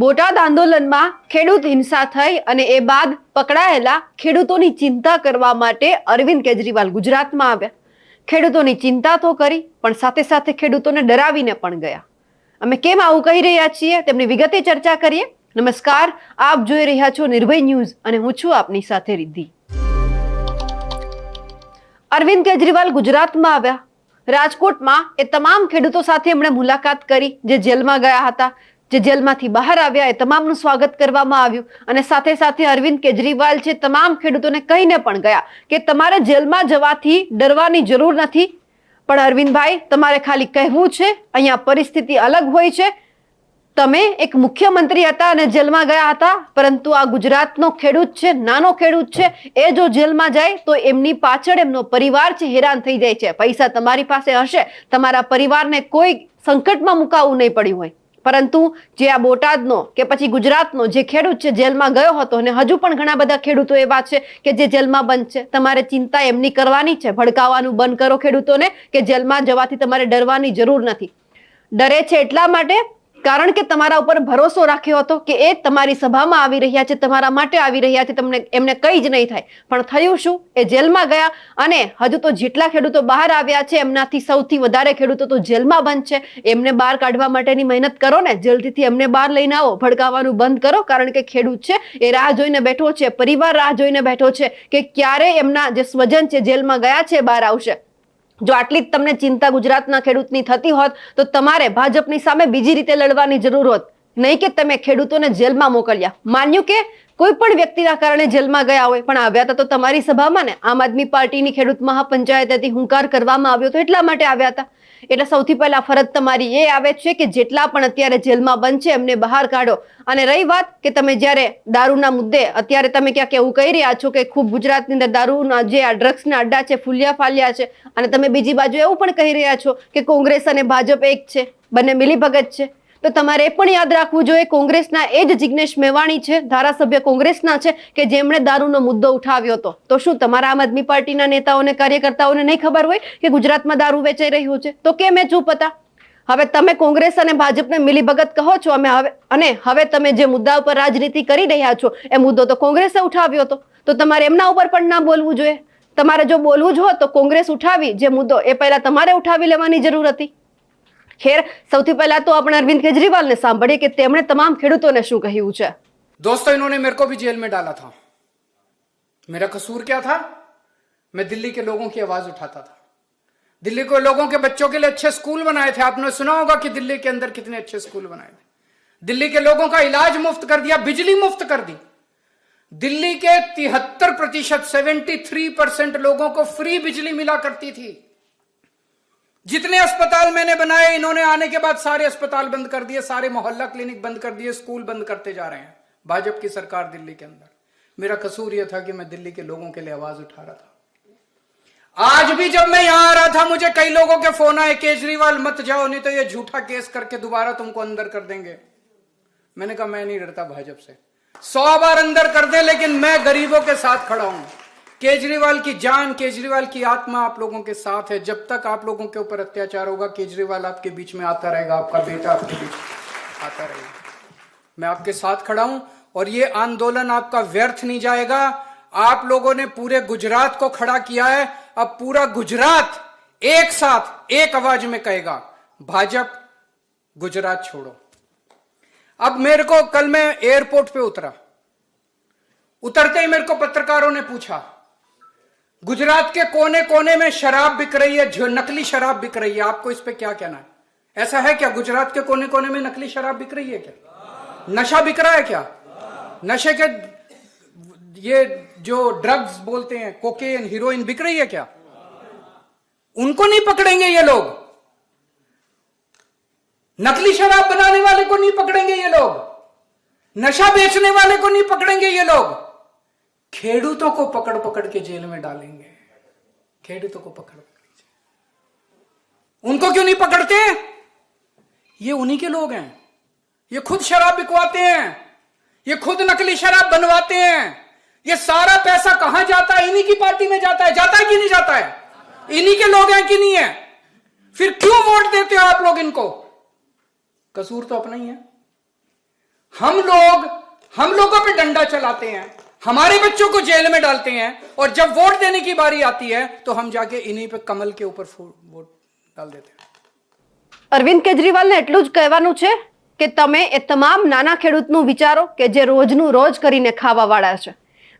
બોટાદ આંદોલનમાં ખેડૂત હિંસા થઈ અને એ બાદ પકડાયેલા ખેડૂતોની ચિંતા કરવા માટે અરવિંદ કેજરીવાલ ગુજરાતમાં આવ્યા. ખેડૂતોની ચિંતા તો કરી, પણ સાથે સાથે ખેડૂતોને ડરાવીને પણ ગયા. અમે કેમ આવું કહી રહ્યા છીએ તેમની વિગતે ચર્ચા કરીએ. નમસ્કાર, આપ જોઈ રહ્યા છો નિર્ભય ન્યૂઝ અને હું છું આપની સાથે રિદ્ધિ. અરવિંદ કેજરીવાલ ગુજરાતમાં આવ્યા. રાજકોટમાં એ તમામ ખેડૂતો સાથે એમણે મુલાકાત કરી જે જેલમાં ગયા હતા. જે જેલમાંથી બહાર આવ્યા એ તમામનું સ્વાગત કરવામાં આવ્યું અને સાથે સાથે અરવિંદ કેજરીવાલ છે તમામ ખેડૂતોને કહીને પણ ગયા કે તમારે જેલમાં જવાથી ડરવાની જરૂર નથી, પણ અરવિંદભાઈ તમારે ખાલી કહેવું છે, અહીંયા પરિસ્થિતિ અલગ હોય છે. તમે એક મુખ્યમંત્રી હતા અને જેલમાં ગયા હતા, પરંતુ આ ગુજરાતનો ખેડૂત છે, નાનો ખેડૂત છે, એ જો જેલમાં જાય તો એમની પાછળ એમનો પરિવાર છે હેરાન થઈ જાય છે. પૈસા તમારી પાસે હશે, તમારા પરિવારને કોઈ સંકટમાં મુકાવવું નહીં પડ્યું હોય, પરંતુ જે આ બોટાદનો કે પછી ગુજરાતનો જે ખેડૂત છે જેલમાં ગયો હતો, અને હજુ પણ ઘણા બધા ખેડૂતો એવા છે કે જે જેલમાં બંધ છે. તમારે ચિંતા એમની કરવાની છે. ભડકાવાનું બંધ કરો ખેડૂતોને કે જેલમાં જવાથી તમારે ડરવાની જરૂર નથી. ડરે છે એટલા માટે કારણ કે તમારા ઉપર ભરોસો રાખ્યો હતો કે એ તમારી સભામાં આવી રહ્યા છે, તમારા માટે આવી રહ્યા છે, તમને એમને કંઈ જ નહીં થાય. પણ થયું શું? એ જેલમાં ગયા અને હજુ તો જેટલા ખેડૂતો બહાર આવ્યા છે એમનાથી સૌથી વધારે ખેડૂતો તો જેલમાં બંધ છે. એમને બહાર કાઢવા માટેની મહેનત કરો ને, જલ્દીથી એમને બહાર લઈને આવો. ભડકાવાનું બંધ કરો, કારણ કે ખેડૂત છે એ રાહ જોઈને બેઠો છે, પરિવાર રાહ જોઈને બેઠો છે કે ક્યારે એમના જે સ્વજન છે જેલમાં ગયા છે બહાર આવશે. જો આટલી જ તમને ચિંતા ગુજરાતના ખેડૂતની થતી હોત તો તમારે ભાજપની સામે બીજી રીતે લડવાની જરૂર હોત, નહીં કે તમે ખેડૂતોને જેલમાં મોકલ્યા. માન્યું કે કોઈ પણ વ્યક્તિના કારણે જેલમાં ગયા હોય, પણ આવ્યા હતા તો તમારી સભામાં ને. આમ આદમી પાર્ટીની ખેડૂત મહાપંચાયતથી હુંકાર કરવામાં આવ્યો તો એટલા માટે આવ્યા હતા. એટલે સૌથી પહેલા ફરજ તમારી એ આવે છે કે જેટલા પણ અત્યારે જેલમાં બંધ છે એમને બહાર કાઢો. અને રહી વાત કે તમે જ્યારે દારૂના મુદ્દે અત્યારે તમે ક્યાંક એવું કહી રહ્યા છો કે ખૂબ ગુજરાતની અંદર દારૂના જે આ ડ્રગ્સના અડ્ડા છે ફૂલ્યા ફાલ્યા છે, અને તમે બીજી બાજુ એવું પણ કહી રહ્યા છો કે કોંગ્રેસ અને ભાજપ એક છે, બંને મિલીભગત છે. તો તમારે એ પણ યાદ રાખવું જોઈએ, કોંગ્રેસના એ જ જિગ્નેશ મેવાણી છે, ધારાસભ્ય કોંગ્રેસના છે કે જેમણે દારૂનો મુદ્દો ઉઠાવ્યો હતો. તો શું તમારા આમ આદમી પાર્ટીના નેતાઓને કાર્યકર્તાઓને નહીં ખબર હોય કે ગુજરાતમાં દારૂ વેચાઈ રહ્યું છે? તો કેમ એ ચૂપ હતા? હવે તમે કોંગ્રેસ અને ભાજપને મિલીભગત કહો છો, હવે તમે જે મુદ્દા ઉપર રાજનીતિ કરી રહ્યા છો એ મુદ્દો તો કોંગ્રેસે ઉઠાવ્યો હતો, તો તમારે એમના ઉપર પણ ના બોલવું જોઈએ. તમારે જો બોલવું જ હોત તો કોંગ્રેસ ઉઠાવી જે મુદ્દો એ પહેલા તમારે ઉઠાવી લેવાની જરૂર હતી. ખેર, સૌથી પહેલા तो આપણે अरविंद केजरीवाल ने सांभळिए कि તેમણે તમામ ખેડૂતોને શું કહ્યું છે. दोस्तों, इन्होंने मेरे को भी जेल में डाला था. मेरा कसूर क्या था? मैं दिल्ली के लोगों की आवाज उठाता था. दिल्ली के लोगों के बच्चों के लिए अच्छे स्कूल बनाए थे. आपने सुना होगा कि दिल्ली के अंदर कितने अच्छे स्कूल बनाए थे. दिल्ली के लोगों का इलाज मुफ्त कर दिया, बिजली मुफ्त कर दी. दिल्ली के 73%, 73% लोगों को फ्री बिजली मिला करती थी. जितने अस्पताल मैंने बनाए, इन्होंने आने के बाद सारे अस्पताल बंद कर दिए, सारे मोहल्ला क्लिनिक बंद कर दिए, स्कूल बंद करते जा रहे हैं भाजपा की सरकार दिल्ली के अंदर. मेरा कसूर यह था कि मैं दिल्ली के लोगों के लिए आवाज उठा रहा था. आज भी जब मैं यहां आ रहा था मुझे कई लोगों के फोन आए, केजरीवाल मत जाओ नहीं तो ये झूठा केस करके दोबारा तुमको अंदर कर देंगे. मैंने कहा मैं नहीं डरता भाजपा से, 100 बार अंदर कर दे, लेकिन मैं गरीबों के साथ खड़ा हूं. केजरीवाल की जान, केजरीवाल की आत्मा आप लोगों के साथ है. जब तक आप लोगों के ऊपर अत्याचार होगा, केजरीवाल आपके बीच में आता रहेगा, आपका बेटा आपके बीच में आता रहेगा. मैं आपके साथ खड़ा हूं और ये आंदोलन आपका व्यर्थ नहीं जाएगा. आप लोगों ने पूरे गुजरात को खड़ा किया है. अब पूरा गुजरात एक साथ एक आवाज में कहेगा, भाजपा गुजरात छोड़ो. अब मेरे को कल मैं एयरपोर्ट पे उतरते ही मेरे को पत्रकारों ने पूछा, गुजरात के कोने कोने में शराब बिक रही है, जो नकली शराब बिक रही है, आपको इस पे क्या कहना है? ऐसा है क्या? गुजरात के कोने कोने में नकली शराब बिक रही है क्या? नशा बिक रहा है क्या? नशे के ये जो ड्रग्स बोलते हैं, कोकेन, हीरोइन बिक रही है क्या? उनको नहीं पकड़ेंगे ये लोग. नकली शराब बनाने वाले को नहीं पकड़ेंगे ये लोग. नशा बेचने वाले को नहीं पकड़ेंगे ये लोग. खेडूतों को पकड़ पकड़ के जेल में डालेंगे. खेडूतों को पकड़ पकड़. उनको क्यों नहीं पकड़ते? ये उन्हीं के लोग हैं. ये खुद शराब बिकवाते हैं, ये खुद नकली शराब बनवाते हैं. ये सारा पैसा कहां जाता है? इन्हीं की पार्टी में जाता है. जाता है कि नहीं जाता है? इन्हीं के लोग हैं कि नहीं है? फिर क्यों वोट देते हो आप लोग इनको? कसूर तो अपना ही है. हम लोगों पे डंडा चलाते हैं, हमारे बच्चों को जेल में डालते हैं, और जब वोट देने की बारी आती है तो हम जाके इन्हीं पे कमल के ऊपर वोट डाल देते हैं. અરવિંદ કેજરીવાલને એટલું જ કહેવાનું છે કે તમે એ તમામ નાના ખેડૂતનું વિચારો કે જે રોજનું રોજ કરીને ખાવાવાળા છે,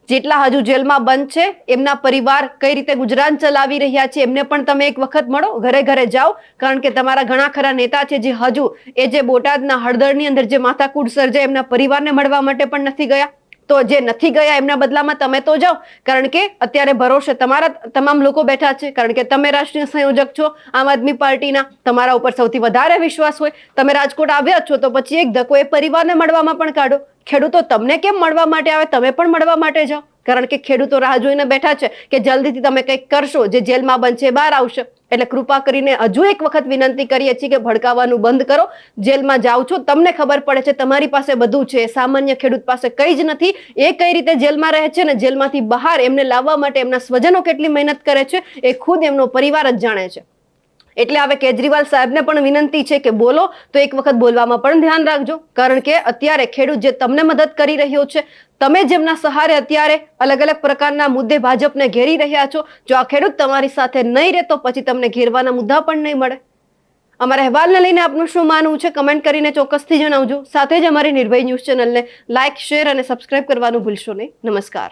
જેટલા હજુ જેલમાં બંધ છે, એમના પરિવાર કઈ રીતે ગુજરાન ચલાવી રહ્યા છે, એમને પણ તમે એક વખત મળો, ઘરે ઘરે જાઓ. કારણ કે તમારા ઘણા ખરા નેતા છે જે હજુ એ જે બોટાદના હળદરની અંદર જે માથાકૂટ સર્જાય એમના પરિવારને મળવા માટે પણ નથી ગયા. તો જે નથી ગયા એમના બદલામાં તમે તો જાઓ, કારણ કે અત્યારે ભરોસે તમારા તમામ લોકો બેઠા છે, કારણ કે તમે રાષ્ટ્રીય સંયોજક છો આમ આદમી પાર્ટીના, તમારા ઉપર સૌથી વધારે વિશ્વાસ હોય. તમે રાજકોટ આવ્યા છો તો પછી એક ધક્કો એ પરિવારને મળવામાં પણ કાઢો. ખેડૂતો તમને કેમ મળવા માટે આવે, તમે પણ મળવા માટે જાઓ, કારણ કે ખેડૂતો રાહ જોઈને બેઠા છે કે જલ્દીથી તમે કંઈક કરશો, જે જેલમાં બંધ છે બહાર આવશે. એટલે કૃપા કરીને હજુ એક વખત વિનંતી કરીએ છીએ કે ભડકાવાનું બંધ કરો. જેલમાં જાઓ છો, તમને ખબર પડે છે તમારી પાસે બધું છે, સામાન્ય ખેડૂત પાસે કંઈ જ નથી. એ કઈ રીતે જેલમાં રહે છે ને જેલમાંથી બહાર એમને લાવવા માટે એમના સ્વજનો કેટલી મહેનત કરે છે એ ખુદ એમનો પરિવાર જ જાણે છે. એટલે હવે કેજરીવાલ સાહેબને પણ વિનંતી છે કે બોલો તો એક વખત બોલવામાં પણ ધ્યાન રાખજો, કારણ કે અત્યારે ખેડૂત જે તમને મદદ કરી રહ્યો છે, તમે જેમના સહારે અત્યારે અલગ અલગ પ્રકારના મુદ્દે ભાજપને ઘેરી રહ્યા છો, જો આ ખેડૂત તમારી સાથે નહીં રહે તો પછી તમને ઘેરવાના મુદ્દા પણ નહીં મળે. અમારા અહેવાલને લઈને આપનું શું માનવું છે કમેન્ટ કરીને ચોક્કસથી જણાવજો. સાથે જ અમારી નિર્ભય ન્યૂઝ ચેનલને લાઇક, શેર અને સબસ્ક્રાઇબ કરવાનું ભૂલશો નહીં. નમસ્કાર.